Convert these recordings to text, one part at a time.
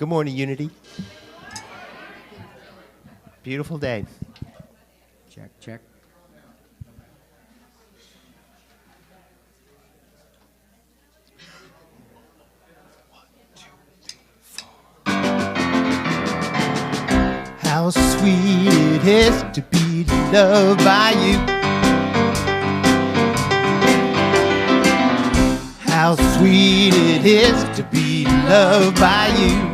Good morning, Unity. Beautiful day. Check, check. How sweet it is to be loved by you. How sweet it is to be loved by you.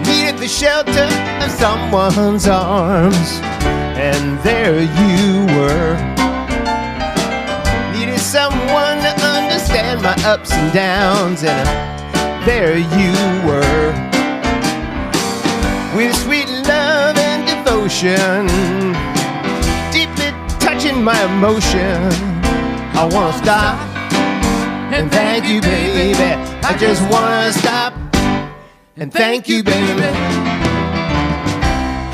Needed the shelter of someone's arms, and there you were. Needed someone to understand my ups and downs, and there you were. With sweet love and devotion, deeply touching my emotion. I wanna stop and thank you, baby. I just wanna stop and thank you, baby.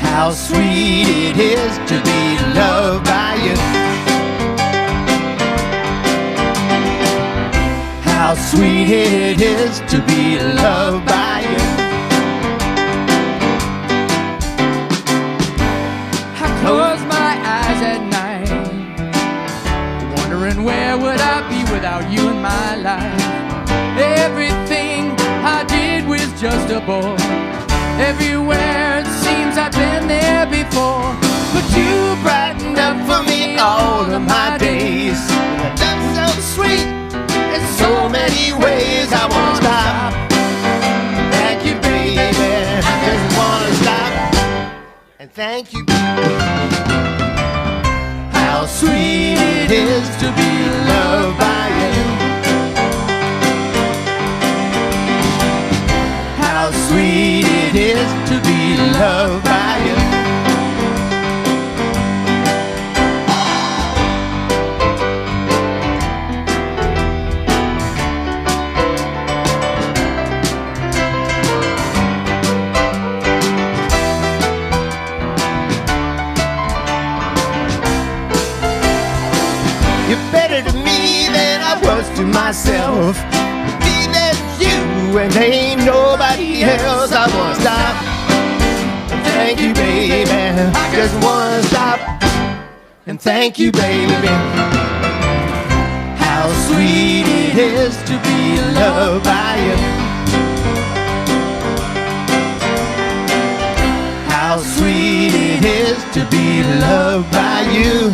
How sweet it is to be loved by you. How sweet it is to be loved by you. I close my eyes at night, wondering where would I be without you in my life. Everything I did was just a bore. Everywhere it seems I've been there before. But you brightened up for me all of my days. That's so sweet in so many ways. I wanna stop. Thank you, baby. I just wanna stop and thank you. How sweet it is to be loved by you. How sweet it is to be loved by you. You're better to me than I was to myself. Me than you, and there ain't nobody else. I wanna stop. Thank you, baby. I just wanna stop. And thank you, baby. How sweet it is to be loved by you. How sweet it is to be loved by you.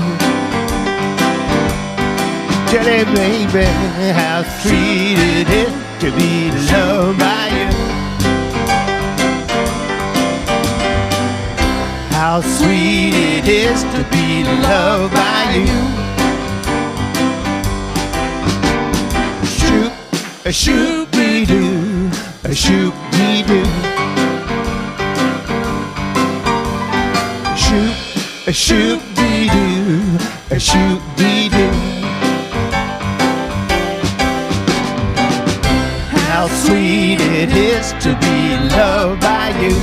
Jelly baby, how sweet it is to be loved by you. How sweet it is to be loved by you. Shoot, a shoot be do, a shoot be do. Shoot, a shoot be do, a shoot be do. How sweet it is to be loved by you.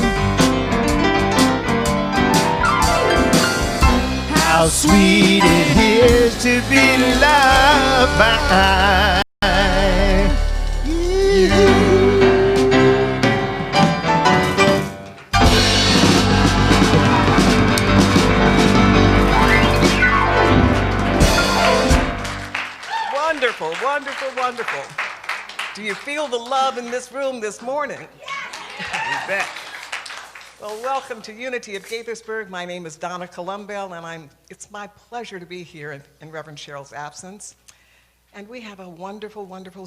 How sweet it is to be loved by you. Wonderful, wonderful, wonderful. Do you feel the love in this room this morning? You bet. Well, welcome to Unity of Gaithersburg. My name is Donna Columbell, and it's my pleasure to be here in Reverend Cheryl's absence. And we have a wonderful, wonderful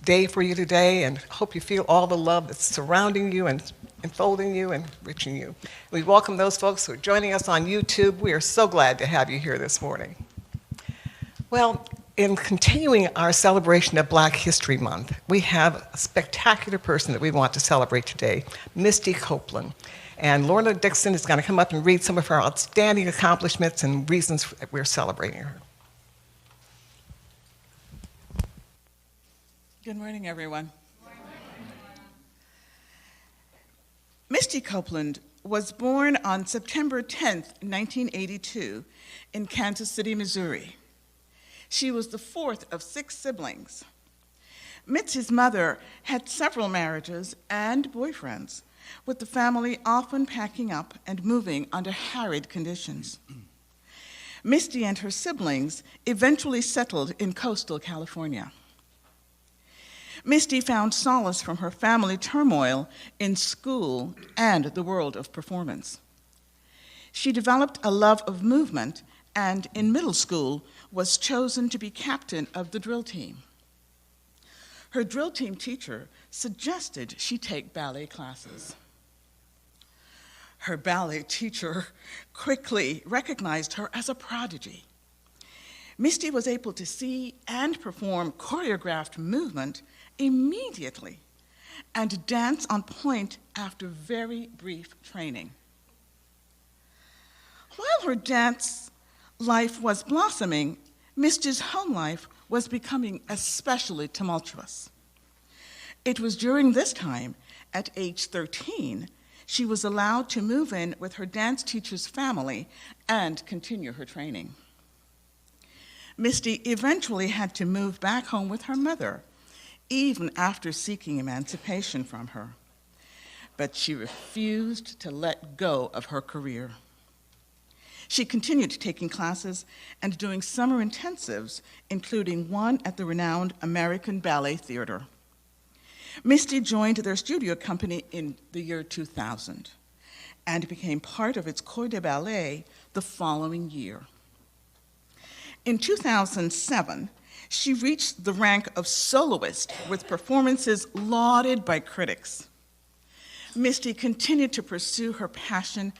day for you today, and hope you feel all the love that's surrounding you and enfolding you and enriching you. We welcome those folks who are joining us on YouTube. We are so glad to have you here this morning. Well, in continuing our celebration of Black History Month, we have a spectacular person that we want to celebrate today, Misty Copeland. And Lorna Dixon is going to come up and read some of her outstanding accomplishments and reasons that we're celebrating her. Good morning, everyone. Misty Copeland was born on September 10th, 1982, in Kansas City, Missouri. She was the fourth of 6 siblings. Mitzi's mother had several marriages and boyfriends, with the family often packing up and moving under harried conditions. Misty and her siblings eventually settled in coastal California. Misty found solace from her family turmoil in school and the world of performance. She developed a love of movement and, in middle school, was chosen to be captain of the drill team. Her drill team teacher suggested she take ballet classes. Her ballet teacher quickly recognized her as a prodigy. Misty was able to see and perform choreographed movement immediately and dance on point after very brief training. While her dance life was blossoming, Misty's home life was becoming especially tumultuous. It was during this time, at age 13, she was allowed to move in with her dance teacher's family and continue her training. Misty eventually had to move back home with her mother, even after seeking emancipation from her. But she refused to let go of her career. She continued taking classes and doing summer intensives, including one at the renowned American Ballet Theater. Misty joined their studio company in the year 2000 and became part of its Corps de Ballet the following year. In 2007, she reached the rank of soloist with performances lauded by critics. Misty continued to pursue her passion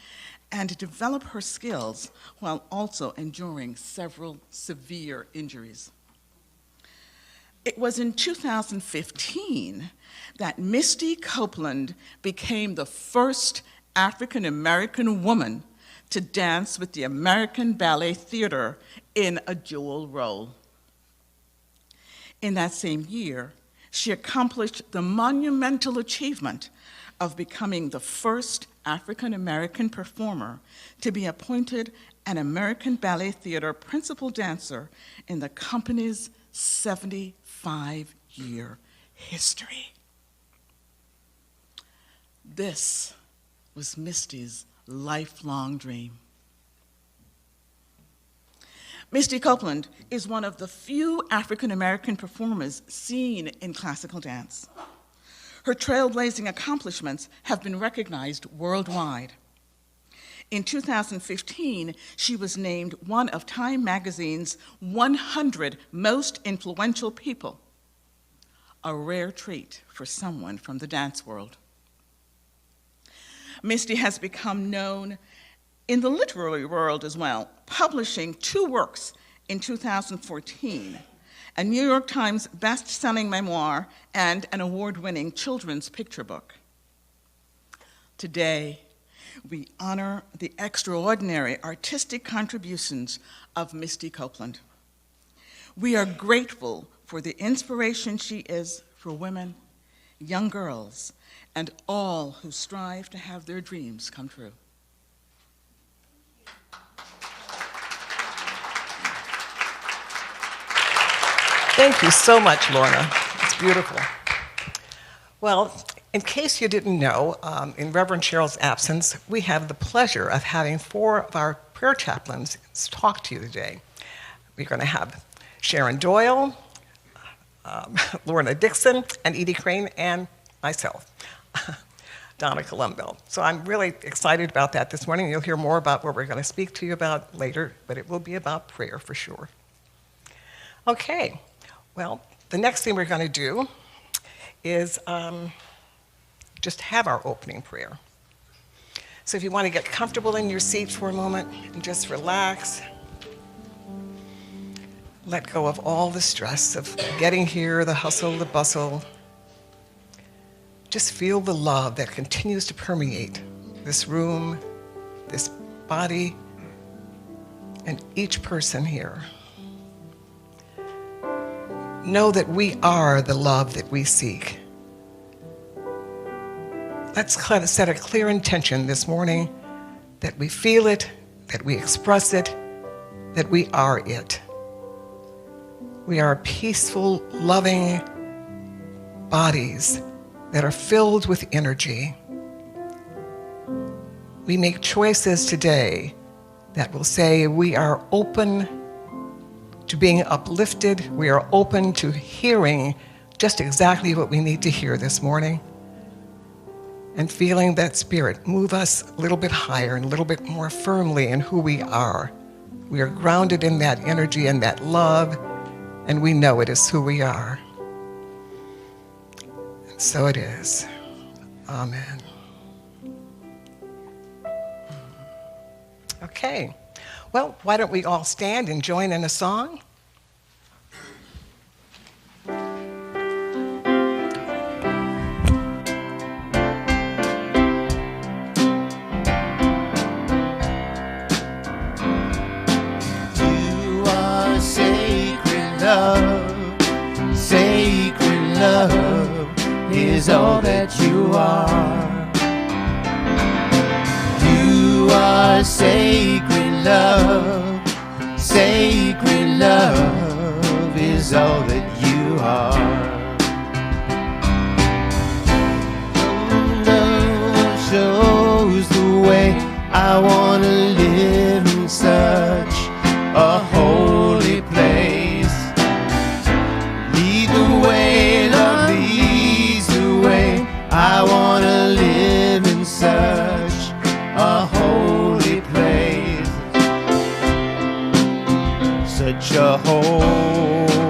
and develop her skills while also enduring several severe injuries. It was in 2015 that Misty Copeland became the first African-American woman to dance with the American Ballet Theater in a dual role. In that same year, she accomplished the monumental achievement of becoming the first African-American performer to be appointed an American Ballet Theater principal dancer in the company's 75-year history. This was Misty's lifelong dream. Misty Copeland is one of the few African-American performers seen in classical dance. Her trailblazing accomplishments have been recognized worldwide. In 2015, she was named one of Time magazine's 100 most influential people, a rare treat for someone from the dance world. Misty has become known in the literary world as well, publishing 2 works in 2014, a New York Times best-selling memoir and an award-winning children's picture book. Today, we honor the extraordinary artistic contributions of Misty Copeland. We are grateful for the inspiration she is for women, young girls, and all who strive to have their dreams come true. Thank you so much, Lorna. It's beautiful. Well, in case you didn't know, in Reverend Cheryl's absence, we have the pleasure of having 4 of our prayer chaplains talk to you today. We're going to have Sharon Doyle, Lorna Dixon, and Edie Crane, and myself, Donna Colombo. So I'm really excited about that this morning. You'll hear more about what we're going to speak to you about later, but it will be about prayer for sure. Okay. Well, the next thing we're going to do is just have our opening prayer. So if you want to get comfortable in your seat for a moment and just relax, let go of all the stress of getting here, the hustle, the bustle. Just feel the love that continues to permeate this room, this body, and each person here. Know that we are the love that we seek. Let's set a clear intention this morning that we feel it, that we express it, that we are it. We are peaceful, loving, bodies that are filled with energy. We make choices today that will say we are open to being uplifted. We are open to hearing just exactly what we need to hear this morning, and feeling that spirit move us a little bit higher and a little bit more firmly in who we are. We are grounded in that energy and that love, and we know it is who we are. And so it is. Amen. Okay. Well, why don't we all stand and join in a song? Sacred love is all that you are. You are sacred love. Sacred love is all that you are. Love shows the way. I want to live in such a holy place. I want to live in such a holy place, such a holy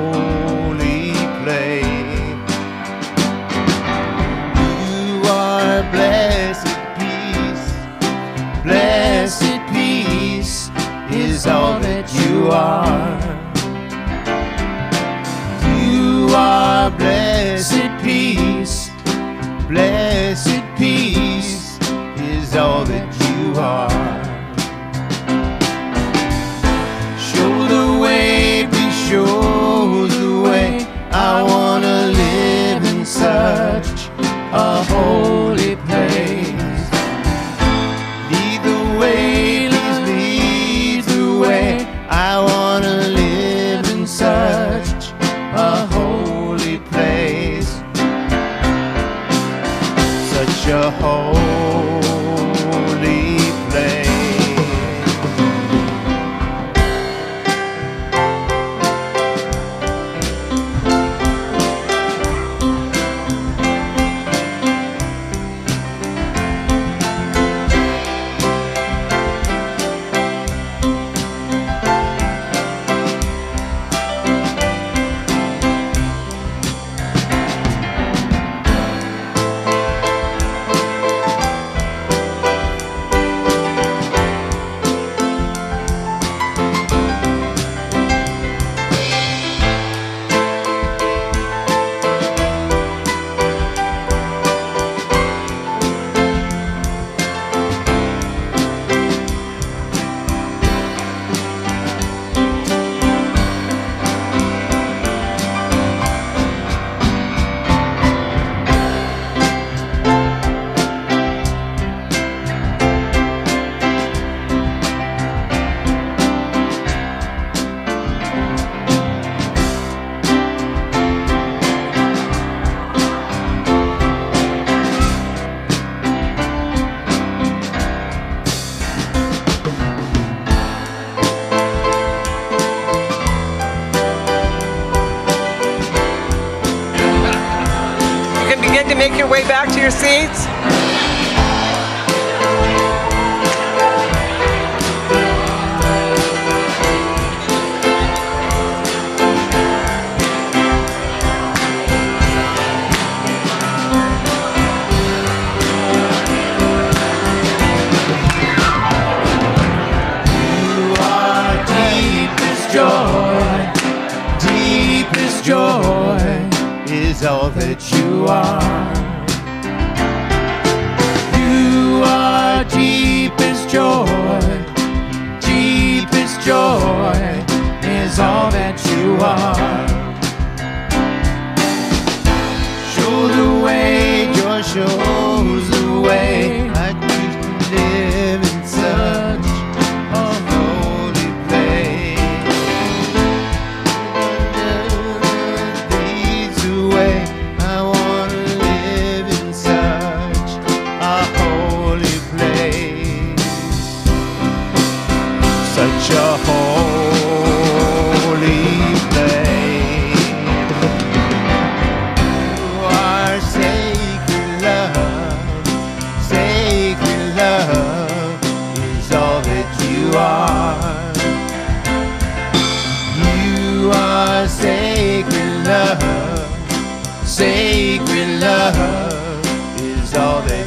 place. You are blessed peace is all that you are. You are blessed peace. Blessed peace is all that you are. Show the way, please show the way. I want to live in such a holy place. Lead the way, please lead the way. I want to live in such a holy place. Such a holy place. Make your way back to your seats. You are deepest joy is all that you are. You are deepest joy is all that you are. Show the way, joy shows the way. I choose to live in such a holy place. Leads the way. I want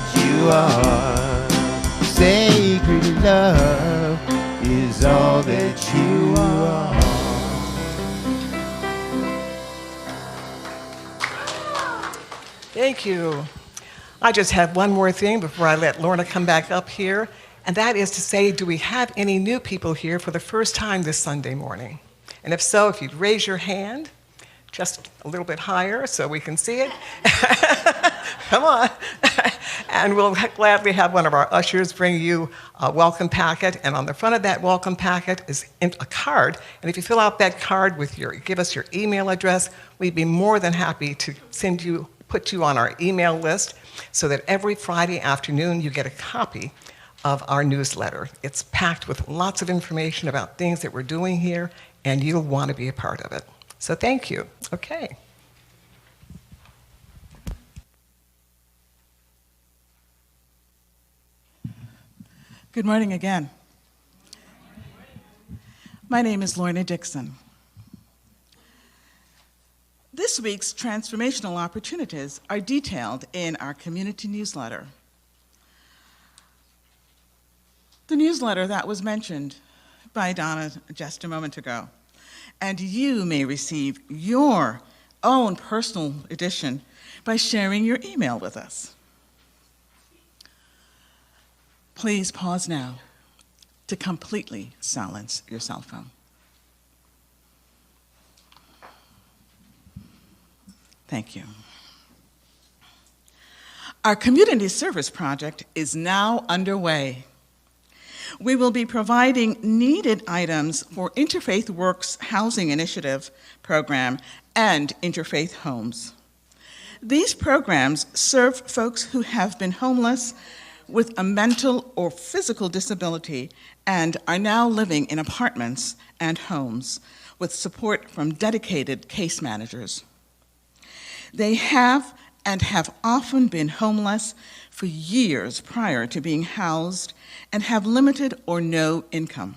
that you are. Sacred love is all that you are. Thank you. I just have one more thing before I let Lorna come back up here, and that is to say, do we have any new people here for the first time this Sunday morning? And if so, if you'd raise your hand just a little bit higher so we can see it. Come on. And we'll gladly have one of our ushers bring you a welcome packet, and on the front of that welcome packet is a card, and if you fill out that card with give us your email address, we'd be more than happy to put you on our email list so that every Friday afternoon you get a copy of our newsletter. It's packed with lots of information about things that we're doing here, and you'll want to be a part of it. So thank you. Okay. Good morning again. My name is Lorna Dixon. This week's transformational opportunities are detailed in our community newsletter. The newsletter that was mentioned by Donna just a moment ago, and you may receive your own personal edition by sharing your email with us. Please pause now to completely silence your cell phone. Thank you. Our community service project is now underway. We will be providing needed items for Interfaith Works Housing Initiative program and Interfaith Homes. These programs serve folks who have been homeless with a mental or physical disability and are now living in apartments and homes with support from dedicated case managers. They have and have often been homeless for years prior to being housed and have limited or no income.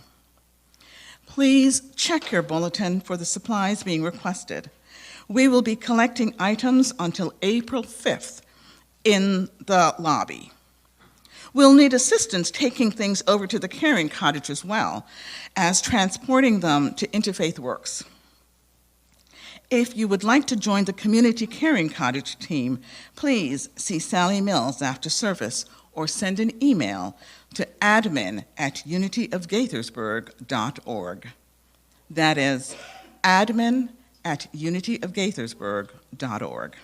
Please check your bulletin for the supplies being requested. We will be collecting items until April 5th in the lobby. We'll need assistance taking things over to the caring cottage as well as transporting them to Interfaith Works. If you would like to join the Community Caring Cottage team, please see Sally Mills after service or send an email to admin@unityofgaithersburg.org. That is admin@unityofgaithersburg.org.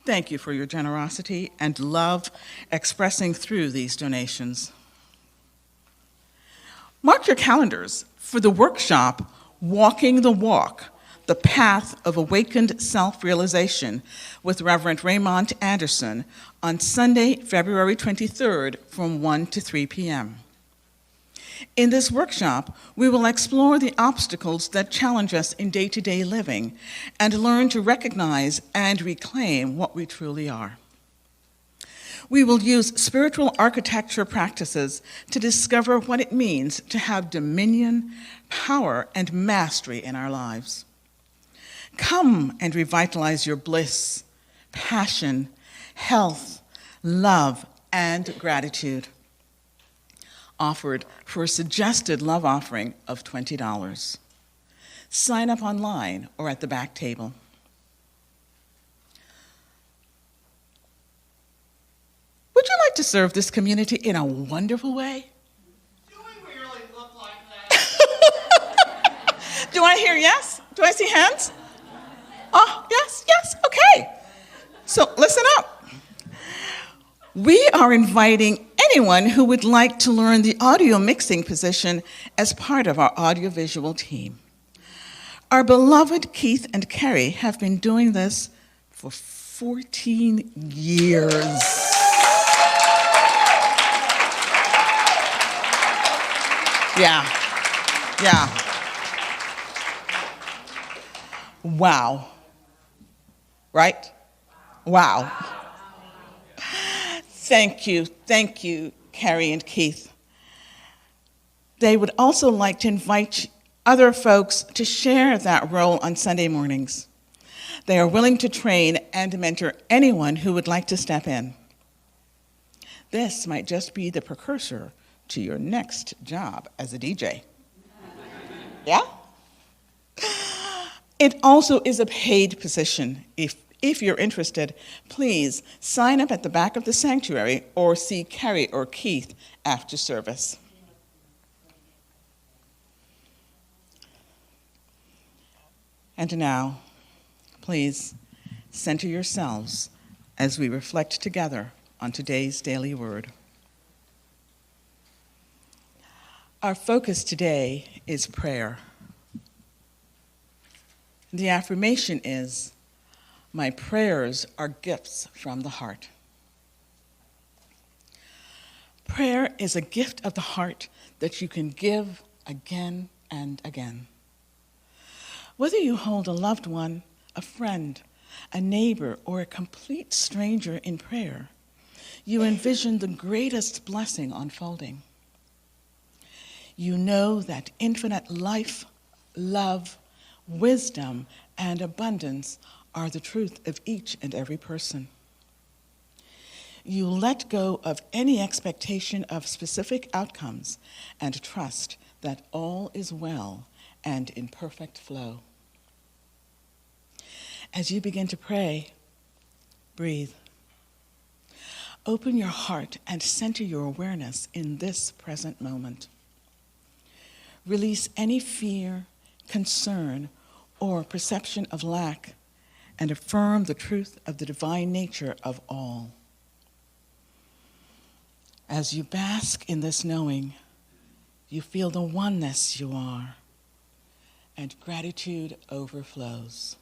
Thank you for your generosity and love expressing through these donations. Mark your calendars for the workshop, Walking the Walk, The Path of Awakened Self-Realization with Reverend Raymond Anderson on Sunday, February 23rd from 1 to 3 p.m. In this workshop, we will explore the obstacles that challenge us in day-to-day living and learn to recognize and reclaim what we truly are. We will use spiritual architecture practices to discover what it means to have dominion, power, and mastery in our lives. Come and revitalize your bliss, passion, health, love, and gratitude. Offered for a suggested love offering of $20. Sign up online or at the back table. Would you like to serve this community in a wonderful way? Do we really look like that? Do I hear yes? Do I see hands? Oh, yes, yes, okay. So listen up. We are inviting anyone who would like to learn the audio mixing position as part of our audiovisual team. Our beloved Keith and Carrie have been doing this for 14 years. Yeah. Wow. Right? Wow. Thank you, Carrie and Keith. They would also like to invite other folks to share that role on Sunday mornings. They are willing to train and mentor anyone who would like to step in. This might just be the precursor to your next job as a DJ. Yeah? It also is a paid position. If you're interested, please sign up at the back of the sanctuary or see Carrie or Keith after service. And now, please center yourselves as we reflect together on today's daily word. Our focus today is prayer. The affirmation is, my prayers are gifts from the heart. Prayer is a gift of the heart that you can give again and again. Whether you hold a loved one, a friend, a neighbor, or a complete stranger in prayer, you envision the greatest blessing unfolding. You know that infinite life, love, wisdom, and abundance are the truth of each and every person. You let go of any expectation of specific outcomes and trust that all is well and in perfect flow. As you begin to pray, breathe. Open your heart and center your awareness in this present moment. Release any fear, concern, or perception of lack, and affirm the truth of the divine nature of all. As you bask in this knowing, you feel the oneness you are, and gratitude overflows.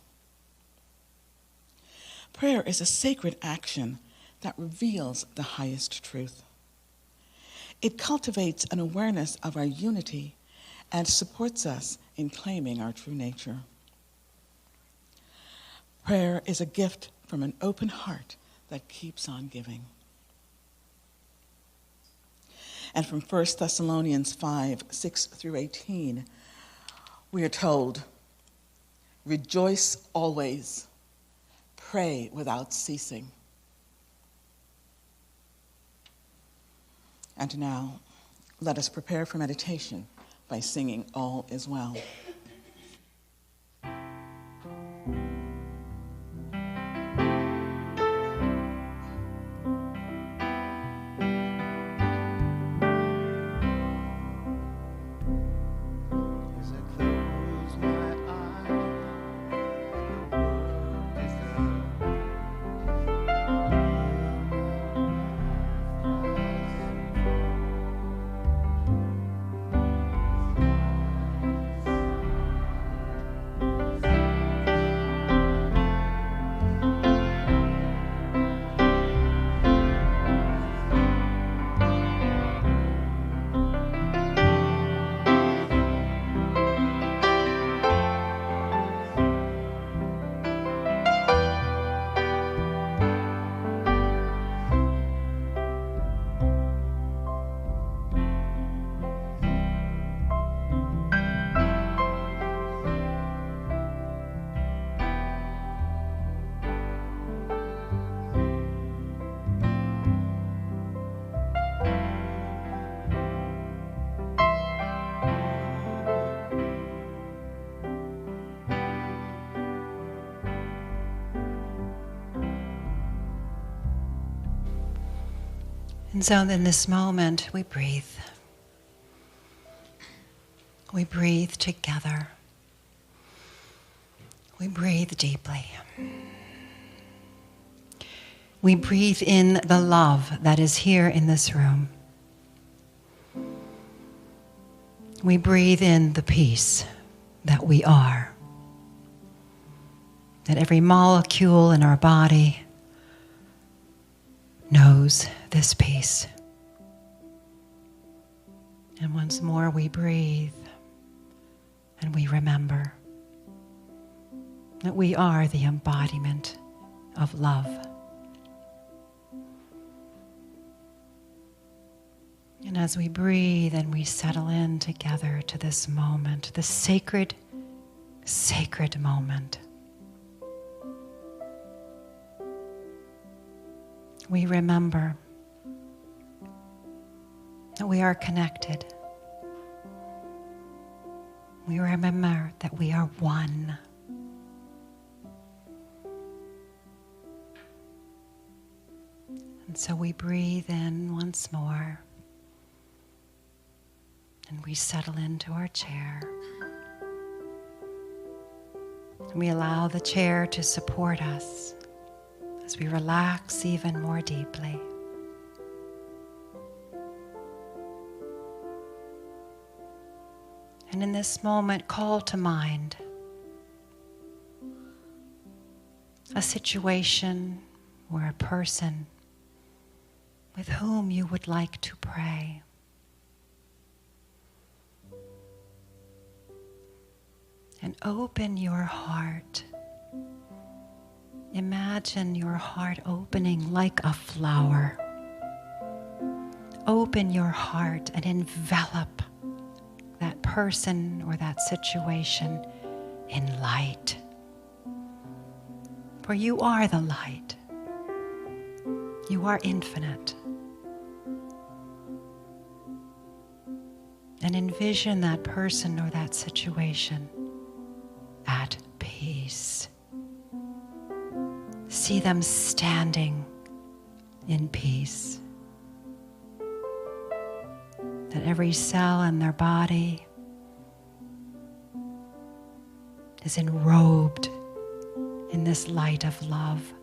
Prayer is a sacred action that reveals the highest truth. It cultivates an awareness of our unity and supports us in claiming our true nature. Prayer is a gift from an open heart that keeps on giving. And from 1 Thessalonians 5, 6 through 18, we are told, rejoice always, pray without ceasing. And now, let us prepare for meditation by singing All Is Well. And so in this moment, we breathe. We breathe together. We breathe deeply. We breathe in the love that is here in this room. We breathe in the peace that we are. That every molecule in our body knows this peace. And once more we breathe and we remember that we are the embodiment of love. And as we breathe and we settle in together to this moment, this sacred, sacred moment, we remember that we are connected. We remember that we are one. And so we breathe in once more, and we settle into our chair. And we allow the chair to support us as we relax even more deeply. And in this moment, call to mind a situation or a person with whom you would like to pray. And open your heart. Imagine your heart opening like a flower. Open your heart and envelop that person or that situation in light. For you are the light. You are infinite. And envision that person or that situation at peace. See them standing in peace. That every cell in their body is enrobed in this light of love.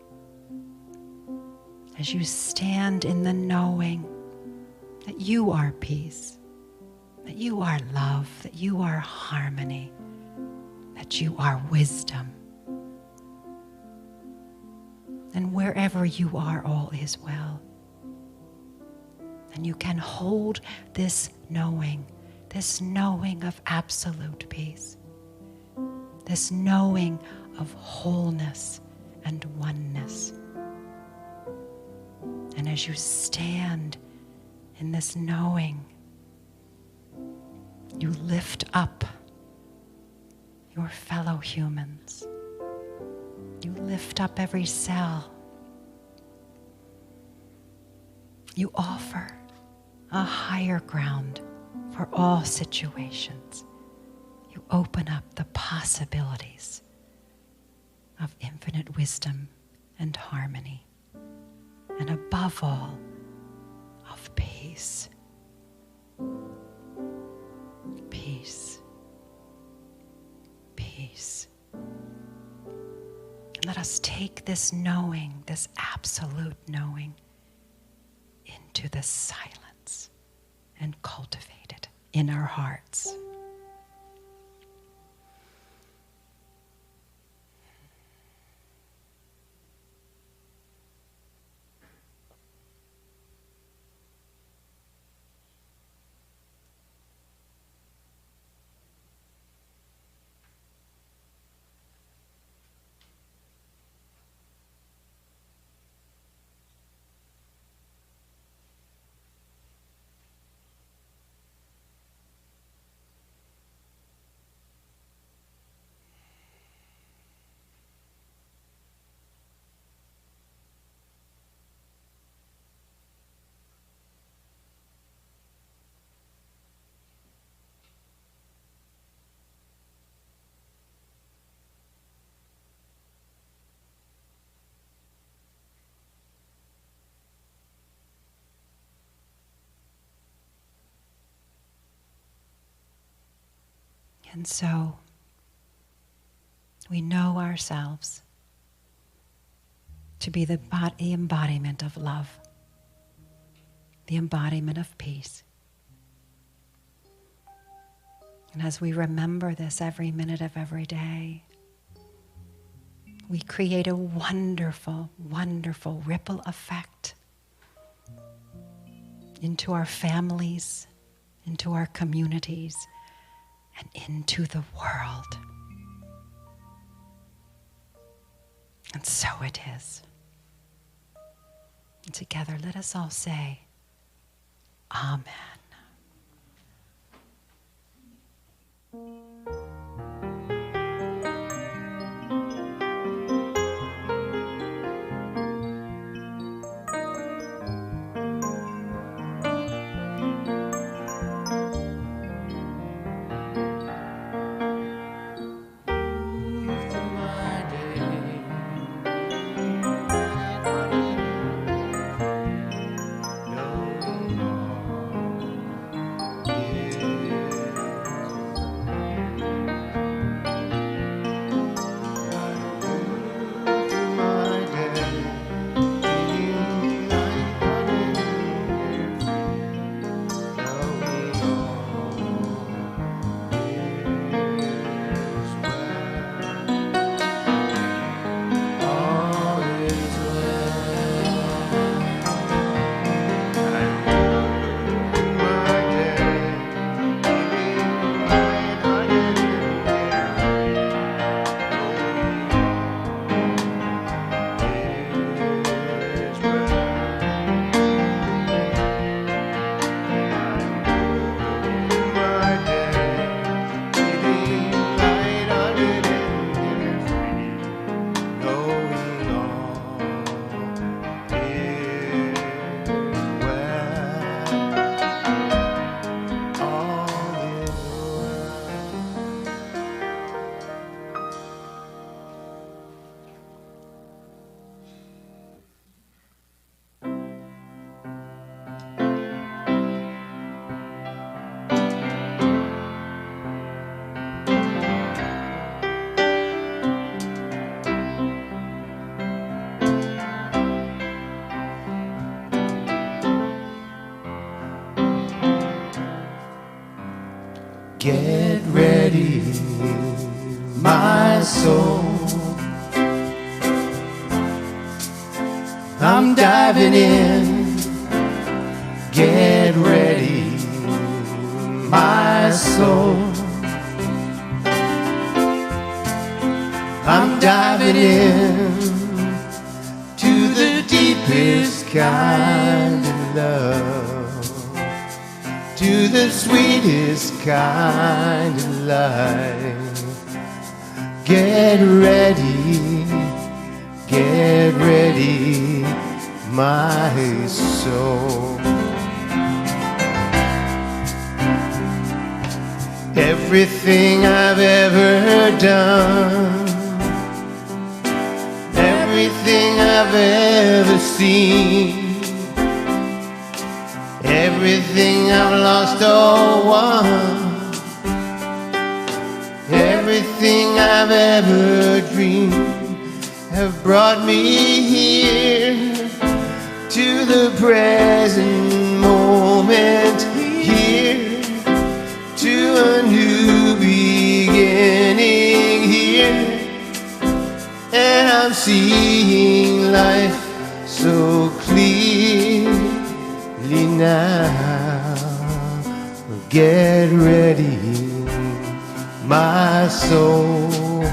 As you stand in the knowing that you are peace, that you are love, that you are harmony, that you are wisdom. And wherever you are, all is well. And you can hold this knowing of absolute peace, this knowing of wholeness and oneness. And as you stand in this knowing, you lift up your fellow humans. You lift up every cell. You offer a higher ground for all situations. You open up the possibilities of infinite wisdom and harmony, and above all, of peace. Peace. Peace. And let us take this knowing, this absolute knowing, into the silence and cultivate it in our hearts. And so we know ourselves to be the embodiment of love, the embodiment of peace. And as we remember this every minute of every day, we create a wonderful, wonderful ripple effect into our families, into our communities, and into the world. And so it is. And together, let us all say, Amen. Get ready, my soul. I'm diving in. Get ready, my soul. I'm diving in to the deepest kind of love, to the sweetest kind of life. Get ready, my soul. Everything I've ever done, everything I've ever seen, everything I've lost or won, everything I've ever dreamed have brought me here to the present moment, here to a new beginning here. And I'm seeing life so clearly now. Get ready, my soul.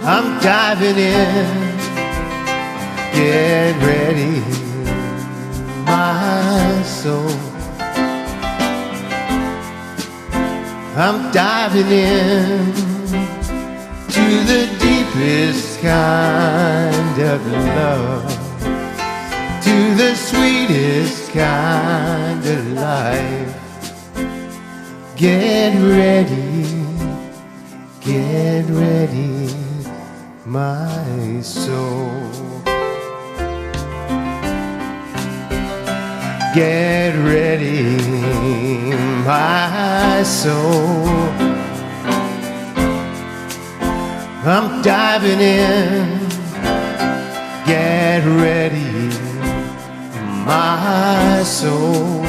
I'm diving in. Get ready, my soul. I'm diving in to the deepest kind of love, to the sweetest kind of life. Get ready, my soul. Get ready, my soul. I'm diving in. Get ready, my soul.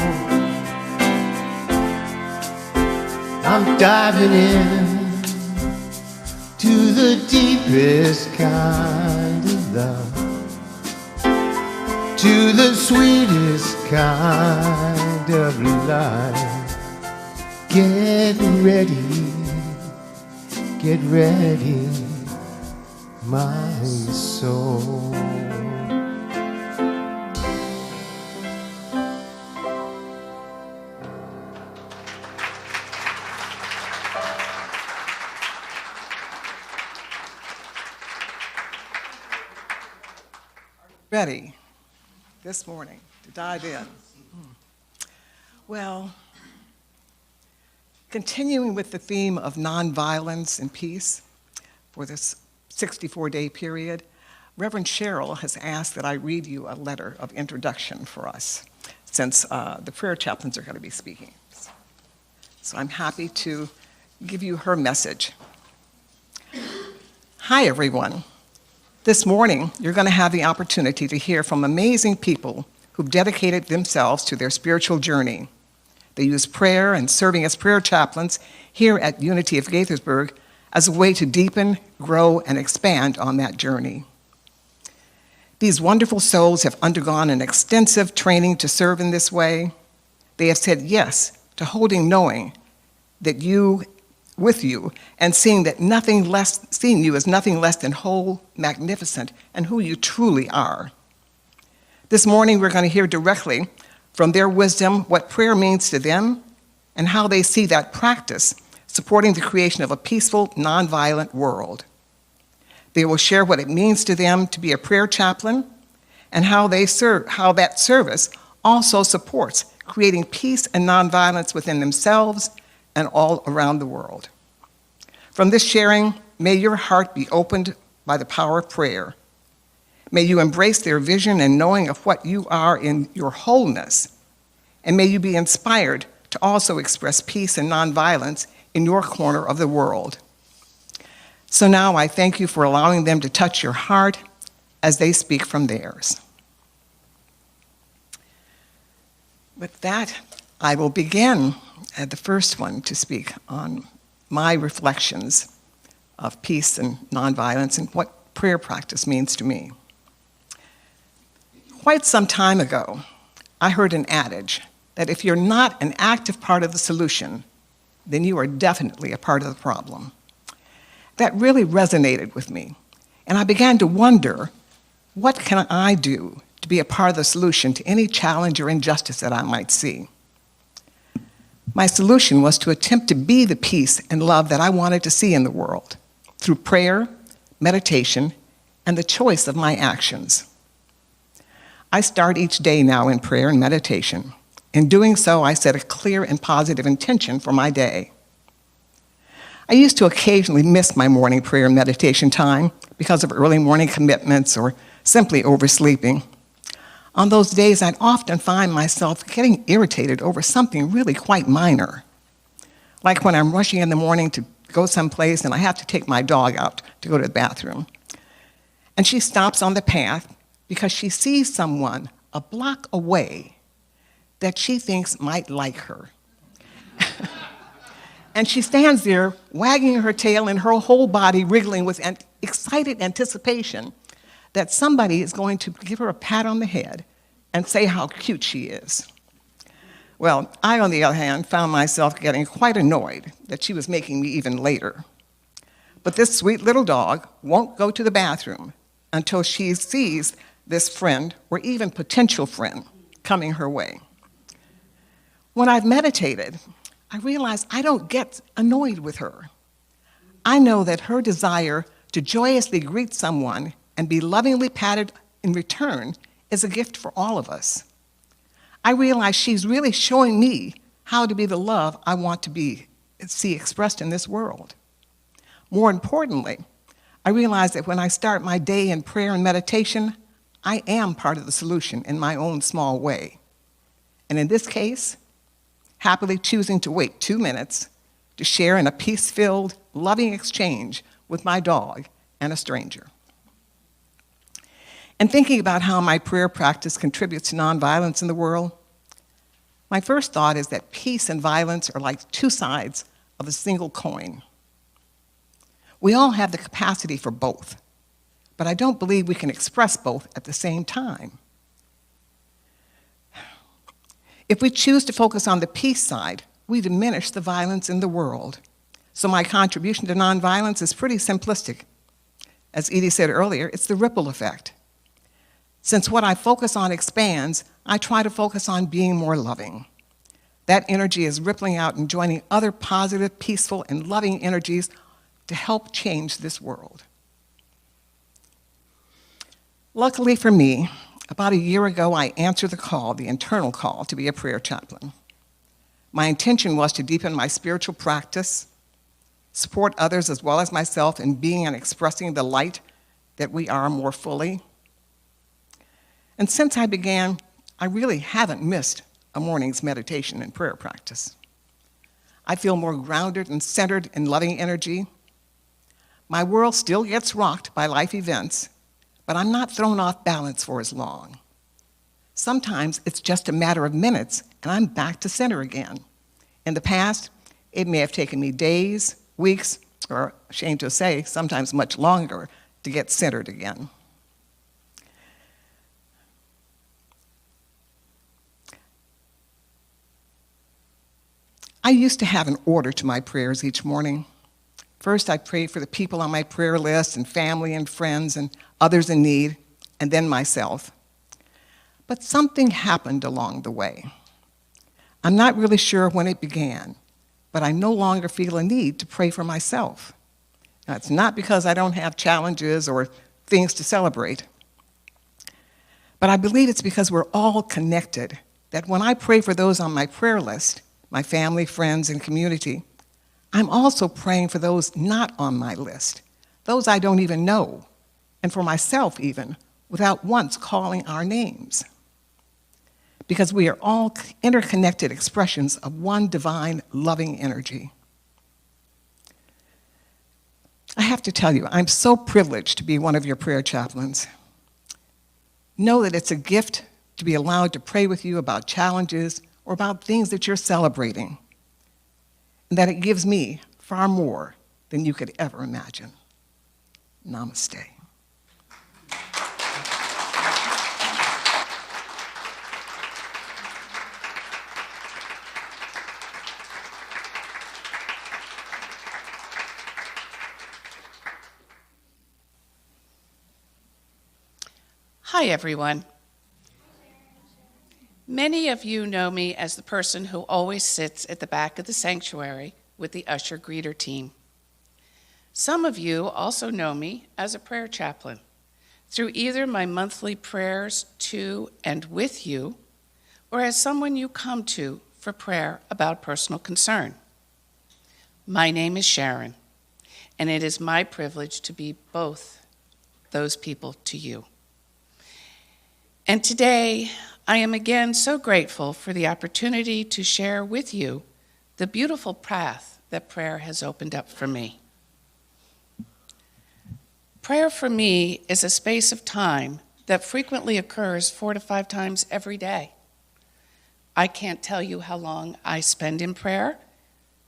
I'm diving in to the deepest kind of love, to the sweetest kind of life. Get ready, my soul. Ready this morning to dive in. Well, continuing with the theme of nonviolence and peace for this 64-day period, Reverend Cheryl has asked that I read you a letter of introduction for us, since the prayer chaplains are going to be speaking. So I'm happy to give you her message. Hi, everyone. This morning, you're going to have the opportunity to hear from amazing people who've dedicated themselves to their spiritual journey. They use prayer and serving as prayer chaplains here at Unity of Gaithersburg as a way to deepen, grow, and expand on that journey. These wonderful souls have undergone an extensive training to serve in this way. They have said yes to holding knowing that with you and seeing you as nothing less than whole, magnificent, and who you truly are. This morning, we're going to hear directly from their wisdom what prayer means to them and how they see that practice supporting the creation of a peaceful, nonviolent world. They will share what it means to them to be a prayer chaplain and how that service also supports creating peace and nonviolence within themselves and all around the world. From this sharing, may your heart be opened by the power of prayer. May you embrace their vision and knowing of what you are in your wholeness. And may you be inspired to also express peace and nonviolence in your corner of the world. So now I thank you for allowing them to touch your heart as they speak from theirs. With that, I will begin at the first one to speak on my reflections of peace and nonviolence and what prayer practice means to me. Quite some time ago, I heard an adage that if you're not an active part of the solution, then you are definitely a part of the problem. That really resonated with me, and I began to wonder, what can I do to be a part of the solution to any challenge or injustice that I might see? My solution was to attempt to be the peace and love that I wanted to see in the world through prayer, meditation, and the choice of my actions. I start each day now in prayer and meditation. In doing so, I set a clear and positive intention for my day. I used to occasionally miss my morning prayer and meditation time because of early morning commitments or simply oversleeping. On those days, I'd often find myself getting irritated over something really quite minor. Like when I'm rushing in the morning to go someplace and I have to take my dog out to go to the bathroom. And she stops on the path because she sees someone a block away that she thinks might like her. And she stands there wagging her tail and her whole body wriggling with excited anticipation that somebody is going to give her a pat on the head and say how cute she is. Well, I, on the other hand, found myself getting quite annoyed that she was making me even later. But this sweet little dog won't go to the bathroom until she sees this friend, or even potential friend, coming her way. When I've meditated, I realize I don't get annoyed with her. I know that her desire to joyously greet someone and be lovingly patted in return is a gift for all of us. I realize she's really showing me how to be the love I want to see expressed in this world. More importantly, I realize that when I start my day in prayer and meditation, I am part of the solution in my own small way. And in this case, happily choosing to wait 2 minutes to share in a peace-filled, loving exchange with my dog and a stranger. And thinking about how my prayer practice contributes to nonviolence in the world, my first thought is that peace and violence are like two sides of a single coin. We all have the capacity for both, but I don't believe we can express both at the same time. If we choose to focus on the peace side, we diminish the violence in the world. So my contribution to nonviolence is pretty simplistic. As Edie said earlier, it's the ripple effect. Since what I focus on expands, I try to focus on being more loving. That energy is rippling out and joining other positive, peaceful, and loving energies to help change this world. Luckily for me, about a year ago, I answered the call, the internal call, to be a prayer chaplain. My intention was to deepen my spiritual practice, support others as well as myself in being and expressing the light that we are more fully. And since I began, I really haven't missed a morning's meditation and prayer practice. I feel more grounded and centered in loving energy. My world still gets rocked by life events, but I'm not thrown off balance for as long. Sometimes it's just a matter of minutes, and I'm back to center again. In the past, it may have taken me days, weeks, or, ashamed to say, sometimes much longer to get centered again. I used to have an order to my prayers each morning. First, I prayed for the people on my prayer list and family and friends and others in need, and then myself. But something happened along the way. I'm not really sure when it began, but I no longer feel a need to pray for myself. Now, it's not because I don't have challenges or things to celebrate, but I believe it's because we're all connected, that when I pray for those on my prayer list, my family, friends, and community, I'm also praying for those not on my list, those I don't even know, and for myself even, without once calling our names. Because we are all interconnected expressions of one divine, loving energy. I have to tell you, I'm so privileged to be one of your prayer chaplains. Know that it's a gift to be allowed to pray with you about challenges or about things that you're celebrating, and that it gives me far more than you could ever imagine. Namaste. Hi, everyone. Many of you know me as the person who always sits at the back of the sanctuary with the usher greeter team. Some of you also know me as a prayer chaplain through either my monthly prayers to and with you, or as someone you come to for prayer about personal concern. My name is Sharon, and it is my privilege to be both those people to you. And today, I am again so grateful for the opportunity to share with you the beautiful path that prayer has opened up for me. Prayer for me is a space of time that frequently occurs 4 to 5 times every day. I can't tell you how long I spend in prayer.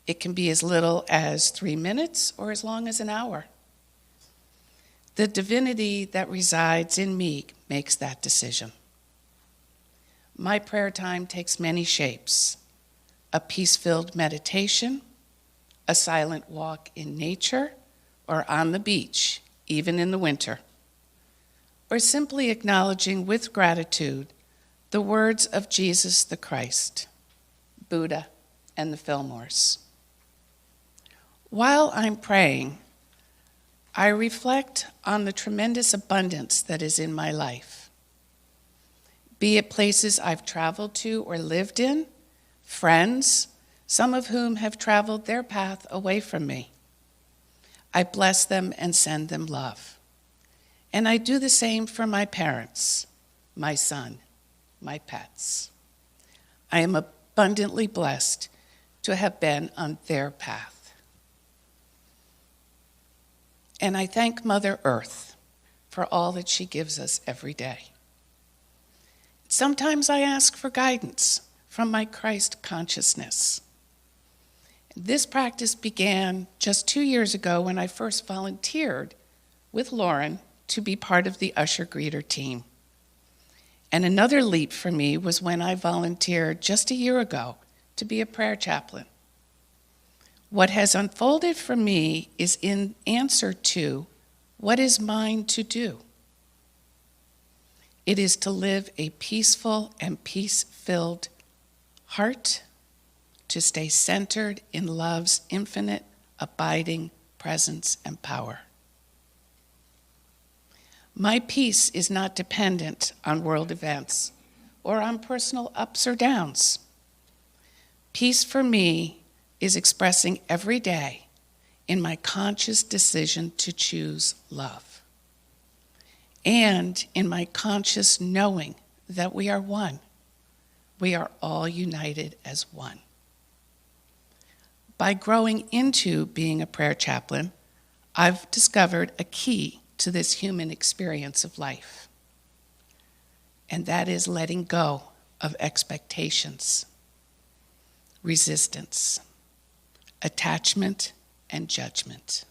It can be as little as 3 minutes or as long as an hour. The divinity that resides in me makes that decision. My prayer time takes many shapes: a peace-filled meditation, a silent walk in nature or on the beach, even in the winter, or simply acknowledging with gratitude the words of Jesus the Christ, Buddha, and the Fillmores. While I'm praying, I reflect on the tremendous abundance that is in my life, be it places I've traveled to or lived in, friends, some of whom have traveled their path away from me. I bless them and send them love. And I do the same for my parents, my son, my pets. I am abundantly blessed to have been on their path. And I thank Mother Earth for all that she gives us every day. Sometimes I ask for guidance from my Christ consciousness. This practice began just 2 years ago when I first volunteered with Lauren to be part of the usher greeter team. And another leap for me was when I volunteered just a year ago to be a prayer chaplain. What has unfolded for me is in answer to what is mine to do. It is to live a peaceful and peace-filled heart, to stay centered in love's infinite, abiding presence and power. My peace is not dependent on world events or on personal ups or downs. Peace for me is expressing every day in my conscious decision to choose love, and in my conscious knowing that we are one. We are all united as one. By growing into being a prayer chaplain, I've discovered a key to this human experience of life, and that is letting go of expectations, resistance, attachment, and judgment.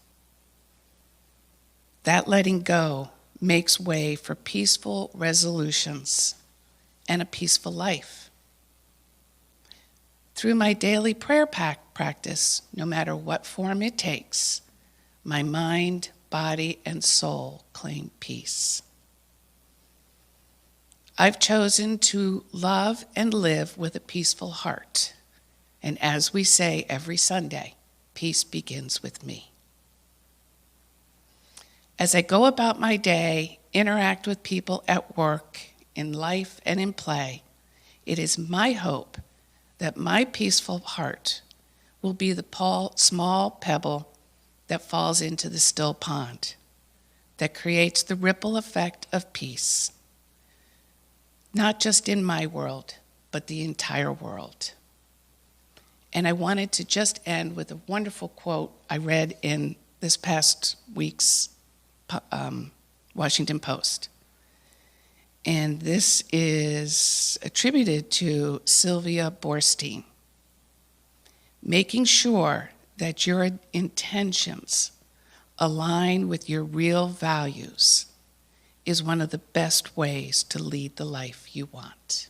That letting go makes way for peaceful resolutions and a peaceful life. Through my daily prayer practice, no matter what form it takes, my mind, body, and soul claim peace. I've chosen to love and live with a peaceful heart. And as we say every Sunday, peace begins with me. As I go about my day, interact with people at work, in life, and in play, it is my hope that my peaceful heart will be the small pebble that falls into the still pond, that creates the ripple effect of peace, not just in my world, but the entire world. And I wanted to just end with a wonderful quote I read in this past week's Washington Post. And this is attributed to Sylvia Boorstein. Making sure that your intentions align with your real values is one of the best ways to lead the life you want.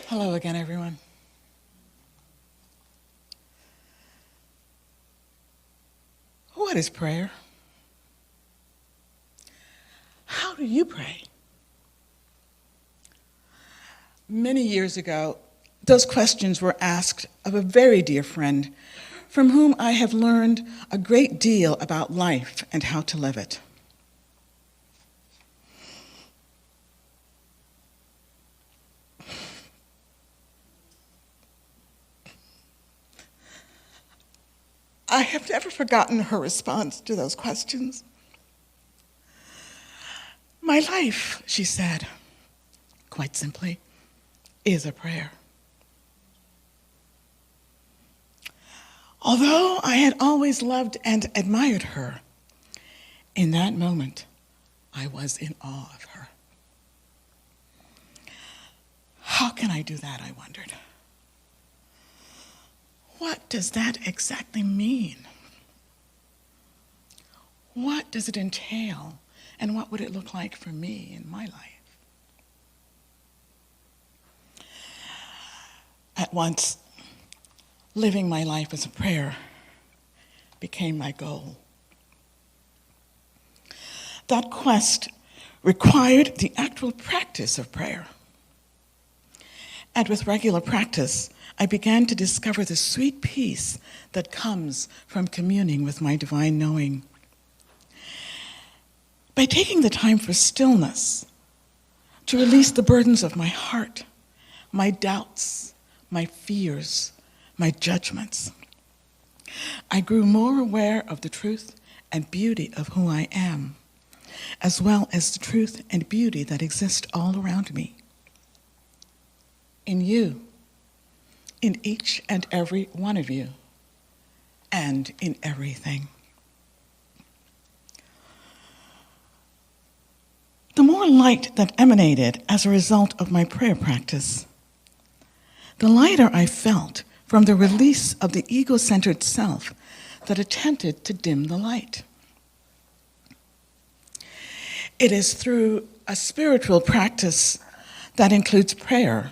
Hello again, everyone. What is prayer? How do you pray? Many years ago, those questions were asked of a very dear friend from whom I have learned a great deal about life and how to live it. I have never forgotten her response to those questions. My life, she said, quite simply, is a prayer. Although I had always loved and admired her, in that moment, I was in awe of her. How can I do that, I wondered. What does that exactly mean? What does it entail, and what would it look like for me in my life? At once, living my life as a prayer became my goal. That quest required the actual practice of prayer. And with regular practice, I began to discover the sweet peace that comes from communing with my divine knowing. By taking the time for stillness, to release the burdens of my heart, my doubts, my fears, my judgments, I grew more aware of the truth and beauty of who I am, as well as the truth and beauty that exist all around me. In you, in each and every one of you, and in everything. The more light that emanated as a result of my prayer practice, the lighter I felt from the release of the ego-centered self that attempted to dim the light. It is through a spiritual practice that includes prayer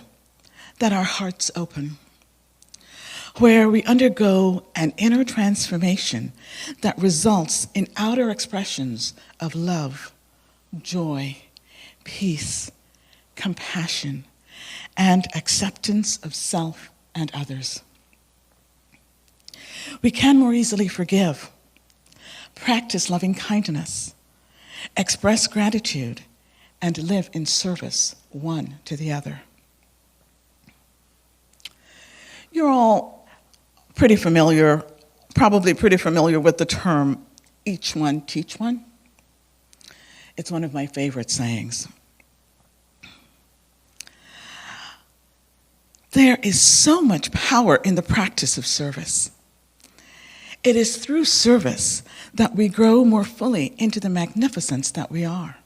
that our hearts open, where we undergo an inner transformation that results in outer expressions of love, joy, peace, compassion, and acceptance of self and others. We can more easily forgive, practice loving kindness, express gratitude, and live in service one to the other. You're all probably pretty familiar with the term, each one teach one. It's one of my favorite sayings. There is so much power in the practice of service. It is through service that we grow more fully into the magnificence that we are.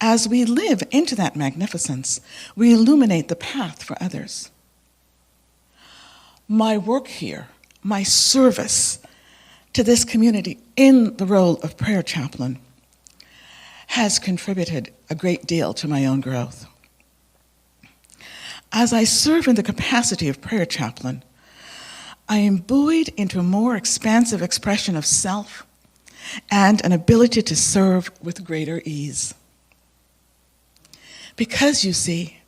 As we live into that magnificence, we illuminate the path for others. My work here, my service to this community in the role of prayer chaplain has contributed a great deal to my own growth. As I serve in the capacity of prayer chaplain, I am buoyed into a more expansive expression of self and an ability to serve with greater ease. Because, you see,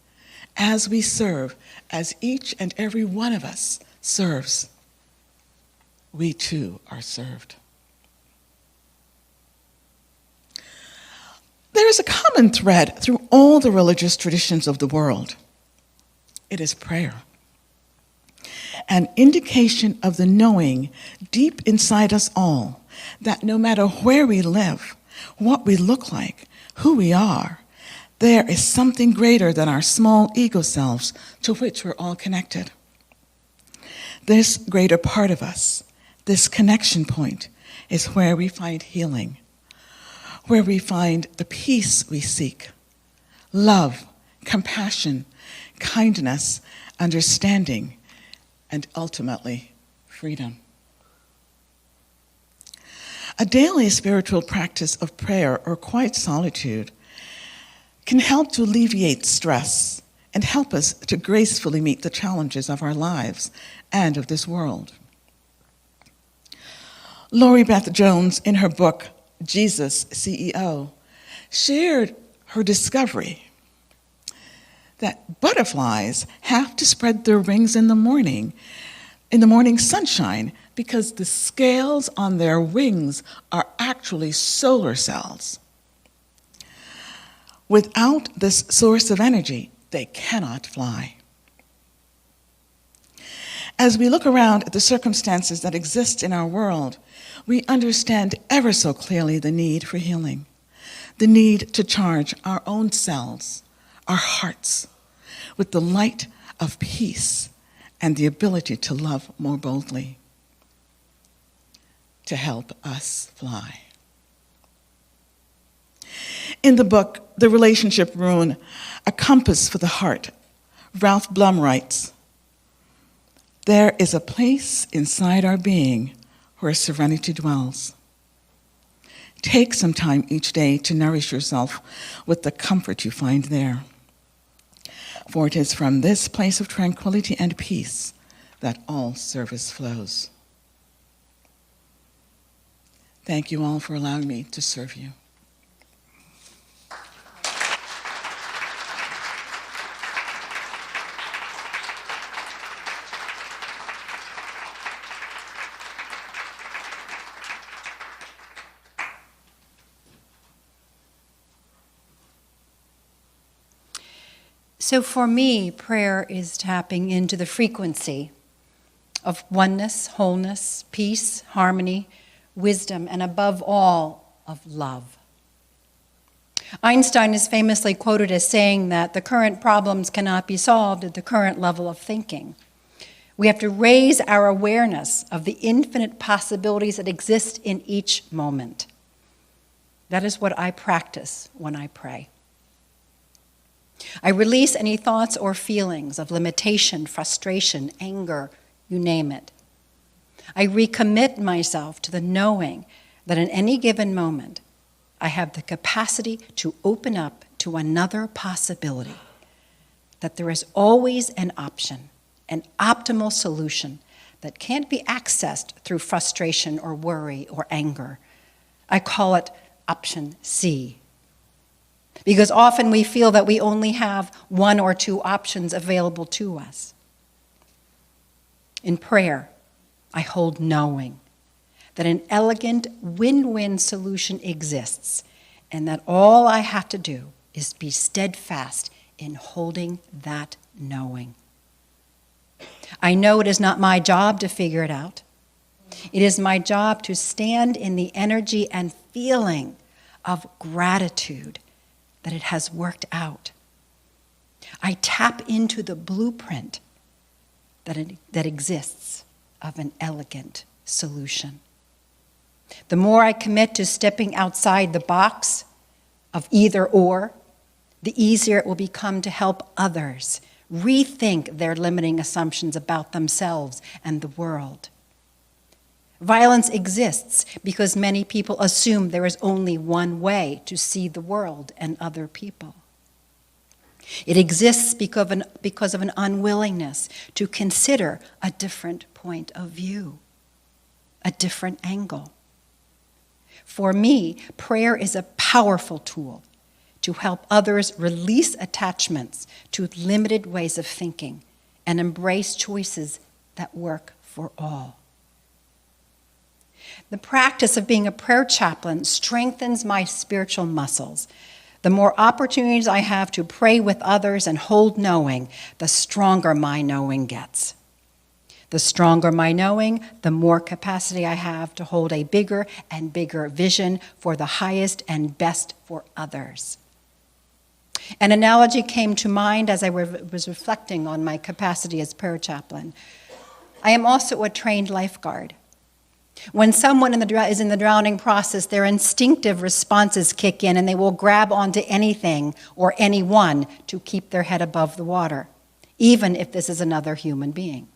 as we serve, as each and every one of us serves, we too are served. There is a common thread through all the religious traditions of the world. It is prayer. an indication of the knowing deep inside us all that no matter where we live, what we look like, who we are, there is something greater than our small ego selves to which we're all connected. This greater part of us, this connection point, is where we find healing, where we find the peace we seek, love, compassion, kindness, understanding, and ultimately, freedom. A daily spiritual practice of prayer or quiet solitude can help to alleviate stress and help us to gracefully meet the challenges of our lives and of this world. Lori Beth Jones, in her book, Jesus, CEO, shared her discovery that butterflies have to spread their wings in the morning sunshine, because the scales on their wings are actually solar cells. Without this source of energy, they cannot fly. As we look around at the circumstances that exist in our world, we understand ever so clearly the need for healing, the need to charge our own selves, our hearts, with the light of peace and the ability to love more boldly, to help us fly. In the book, The Relationship Rune, A Compass for the Heart, Ralph Blum writes, "There is a place inside our being where serenity dwells. Take some time each day to nourish yourself with the comfort you find there. For it is from this place of tranquility and peace that all service flows." Thank you all for allowing me to serve you. So for me, prayer is tapping into the frequency of oneness, wholeness, peace, harmony, wisdom, and above all, of love. Einstein is famously quoted as saying that the current problems cannot be solved at the current level of thinking. We have to raise our awareness of the infinite possibilities that exist in each moment. That is what I practice when I pray. I release any thoughts or feelings of limitation, frustration, anger, you name it. I recommit myself to the knowing that in any given moment, I have the capacity to open up to another possibility, that there is always an option, an optimal solution that can't be accessed through frustration or worry or anger. I call it option C. Because often we feel that we only have one or two options available to us. In prayer, I hold knowing that an elegant win-win solution exists, and that all I have to do is be steadfast in holding that knowing. I know it is not my job to figure it out. It is my job to stand in the energy and feeling of gratitude that it has worked out. I tap into the blueprint that exists of an elegant solution. The more I commit to stepping outside the box of either or, the easier it will become to help others rethink their limiting assumptions about themselves and the world. Violence exists because many people assume there is only one way to see the world and other people. It exists because of an unwillingness to consider a different point of view, a different angle. For me, prayer is a powerful tool to help others release attachments to limited ways of thinking and embrace choices that work for all. The practice of being a prayer chaplain strengthens my spiritual muscles. The more opportunities I have to pray with others and hold knowing, the stronger my knowing gets. The stronger my knowing, the more capacity I have to hold a bigger and bigger vision for the highest and best for others. An analogy came to mind as I was reflecting on my capacity as prayer chaplain. I am also a trained lifeguard. When someone is in the drowning process, their instinctive responses kick in and they will grab onto anything or anyone to keep their head above the water, even if this is another human being.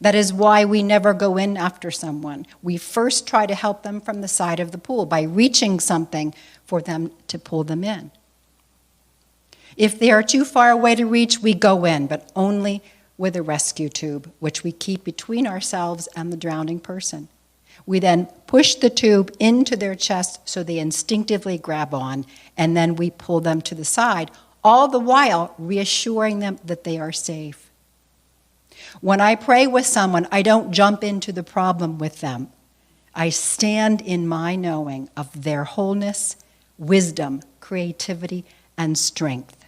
That is why we never go in after someone. We first try to help them from the side of the pool by reaching something for them to pull them in. If they are too far away to reach, we go in, but only with a rescue tube, which we keep between ourselves and the drowning person. We then push the tube into their chest so they instinctively grab on, and then we pull them to the side, all the while reassuring them that they are safe. When I pray with someone, I don't jump into the problem with them. I stand in my knowing of their wholeness, wisdom, creativity, and strength.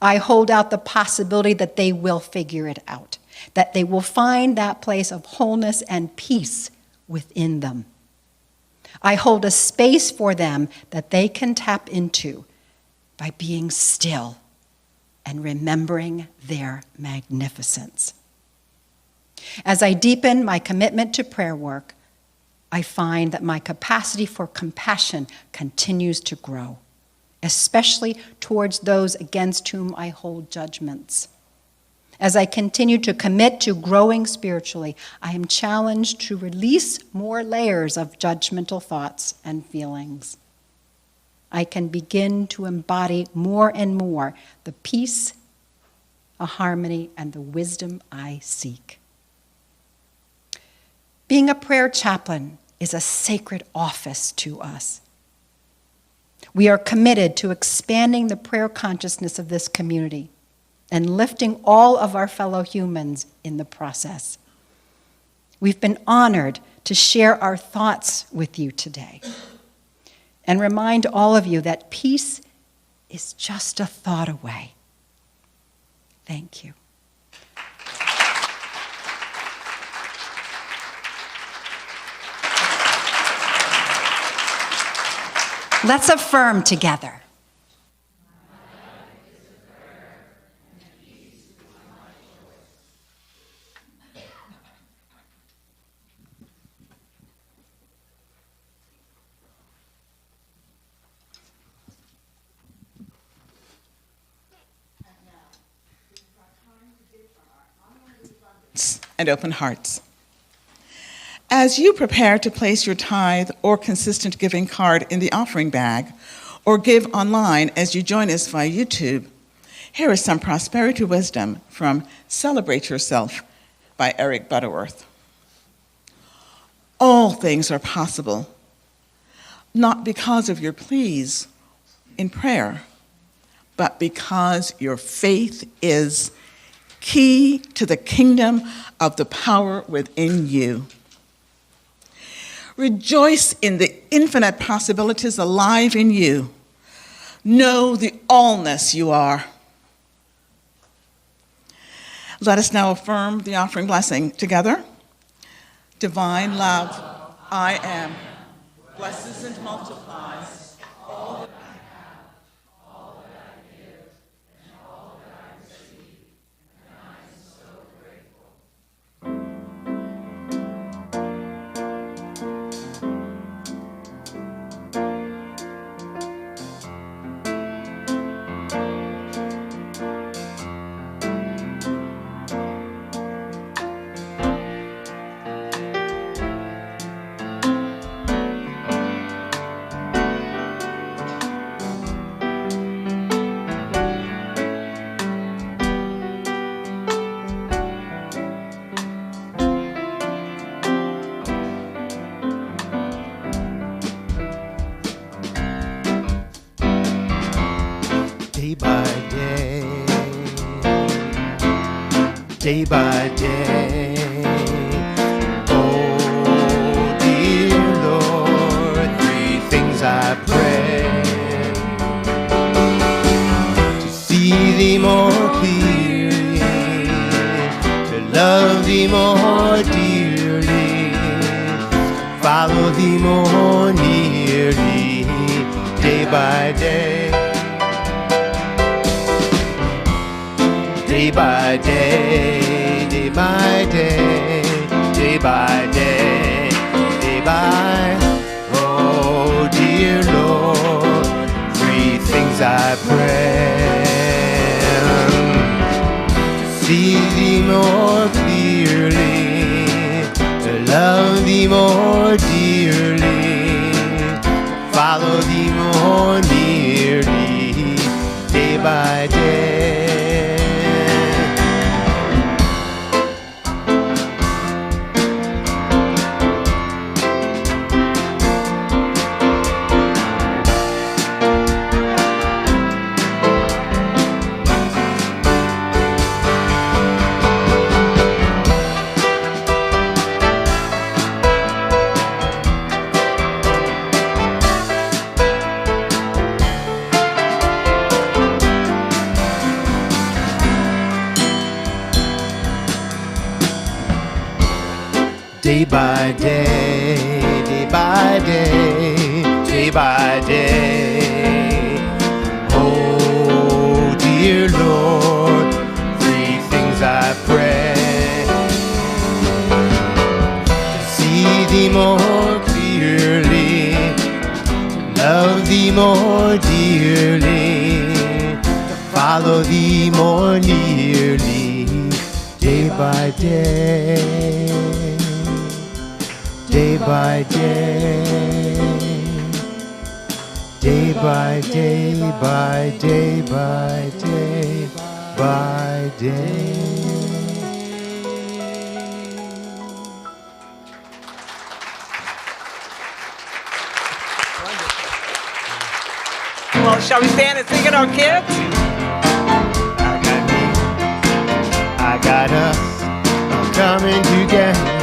I hold out the possibility that they will figure it out, that they will find that place of wholeness and peace within them. I hold a space for them that they can tap into by being still and remembering their magnificence. As I deepen my commitment to prayer work, I find that my capacity for compassion continues to grow, especially towards those against whom I hold judgments. As I continue to commit to growing spiritually, I am challenged to release more layers of judgmental thoughts and feelings. I can begin to embody more and more the peace, a harmony, and the wisdom I seek. Being a prayer chaplain is a sacred office to us. We are committed to expanding the prayer consciousness of this community and lifting all of our fellow humans in the process. We've been honored to share our thoughts with you today and remind all of you that peace is just a thought away. Thank you. Let's affirm together. And open hearts. As you prepare to place your tithe or consistent giving card in the offering bag, or give online as you join us via YouTube, here is some prosperity wisdom from Celebrate Yourself by Eric Butterworth. All things are possible, not because of your pleas in prayer, but because your faith is key to the kingdom of the power within you. Rejoice in the infinite possibilities alive in you. Know the allness you are. Let us now affirm the offering blessing together. Divine love, I am, blesses and multiplies all that I have, all that I give, and all that I receive, and I am so grateful. Day by day. Oh, dear Lord, three things I pray: to see thee more clearly, to love thee more dearly, follow thee more nearly, day by day. Day by day, day by day, day by day, day by. Oh dear Lord, three things I pray. See thee more clearly, to love thee more dearly, follow thee more nearly, day by day. Day by day, day by day, day by day. Oh dear Lord, three things I pray. To see thee more clearly, to love thee more dearly, to follow thee more nearly, day by day. Day by day, day by day, by day, by day, by day. Well, shall we stand and sing it, our kids? I got me, I got us, I'm coming together.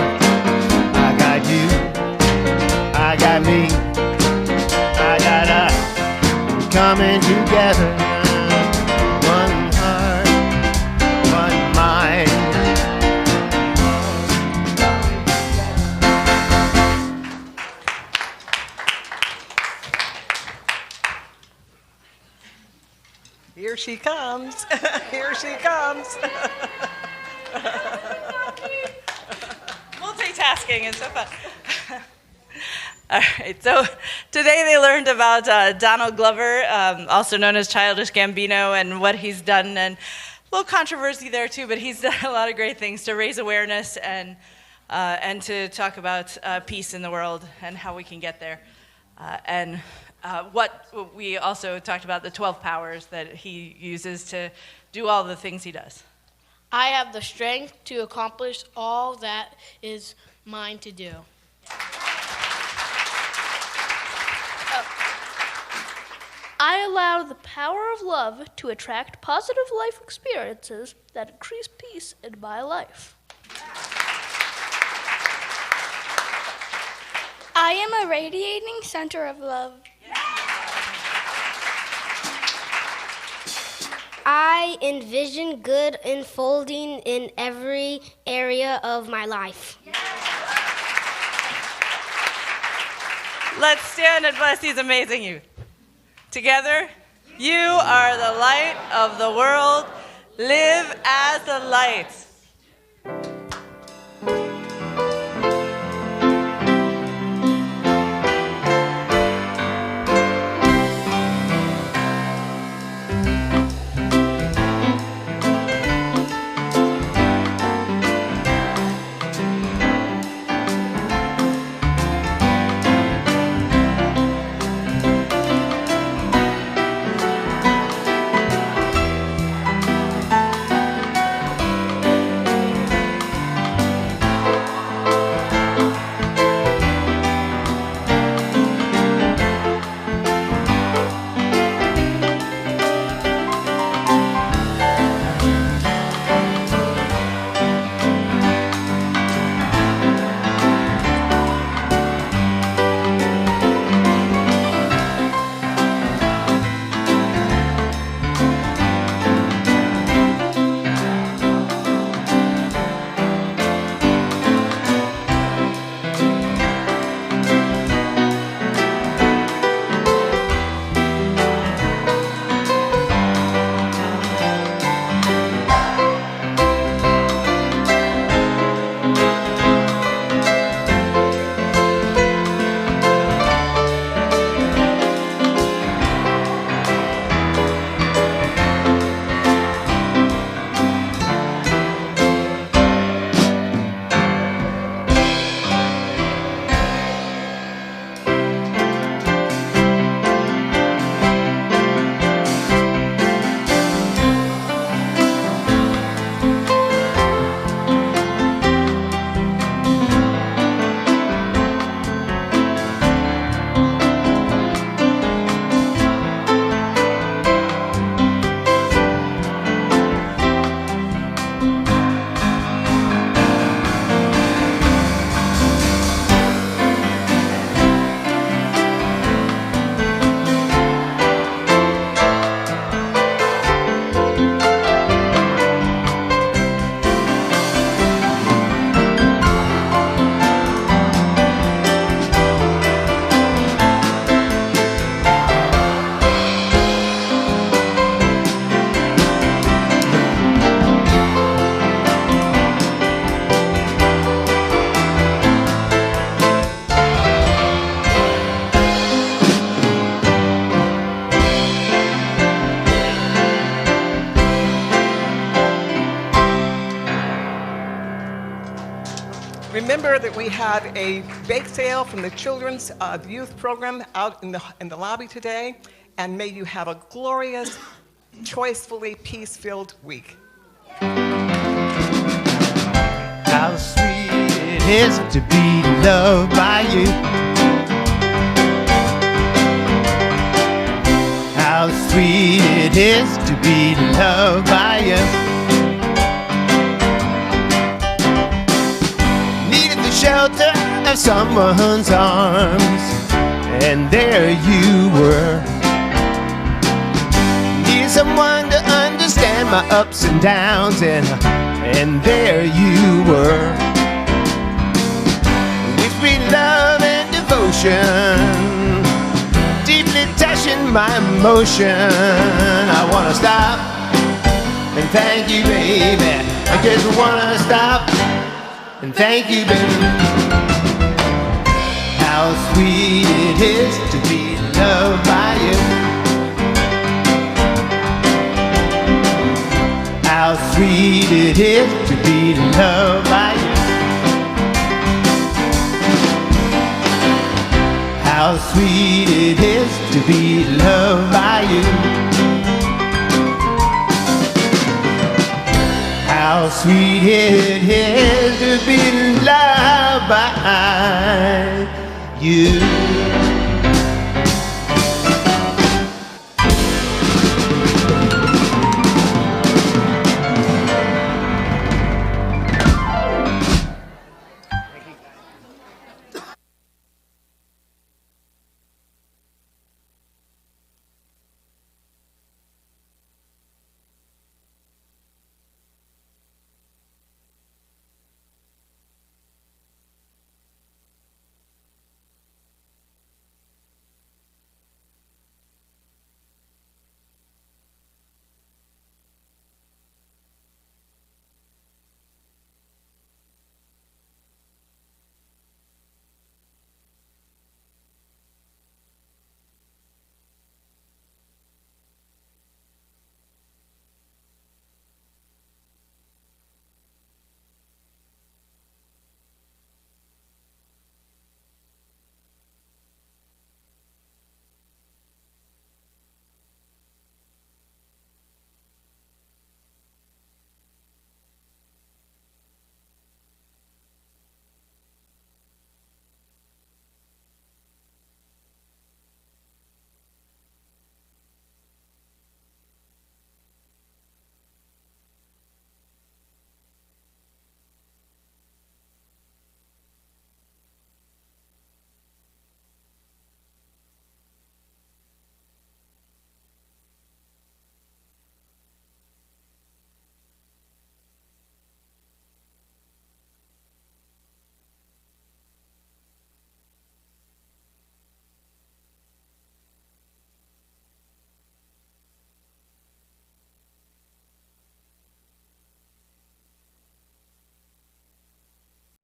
I got you, I got me, I got us, coming together. One heart, one mind. Here she comes. Here she comes. Multitasking is so fun. All right, so today they learned about Donald Glover, also known as Childish Gambino, and what he's done, and a little controversy there too, but he's done a lot of great things to raise awareness and to talk about peace in the world and how we can get there. And what we also talked about, the 12 powers that he uses to do all the things he does. I have the strength to accomplish all that is mine to do. I allow the power of love to attract positive life experiences that increase peace in my life. I am a radiating center of love. I envision good unfolding in every area of my life. Let's stand and bless these amazing youth. Together, you are the light of the world. Live as the light. remember that we have a bake sale from the Children's Youth Program out in the lobby today, and may you have a glorious, choicefully peace-filled week. How sweet it is to be loved by you. How sweet it is to be loved by you. Needed the shelter of someone's arms, and there you were. Needed someone to understand my ups and downs, and there you were. With sweet love and devotion, deeply touching my emotion. I wanna stop and thank you, baby. I just wanna stop and thank you, baby. How sweet it is to be loved by you. How sweet it is to be loved by you. How sweet it is to be loved by you. How sweet it is to be loved by you.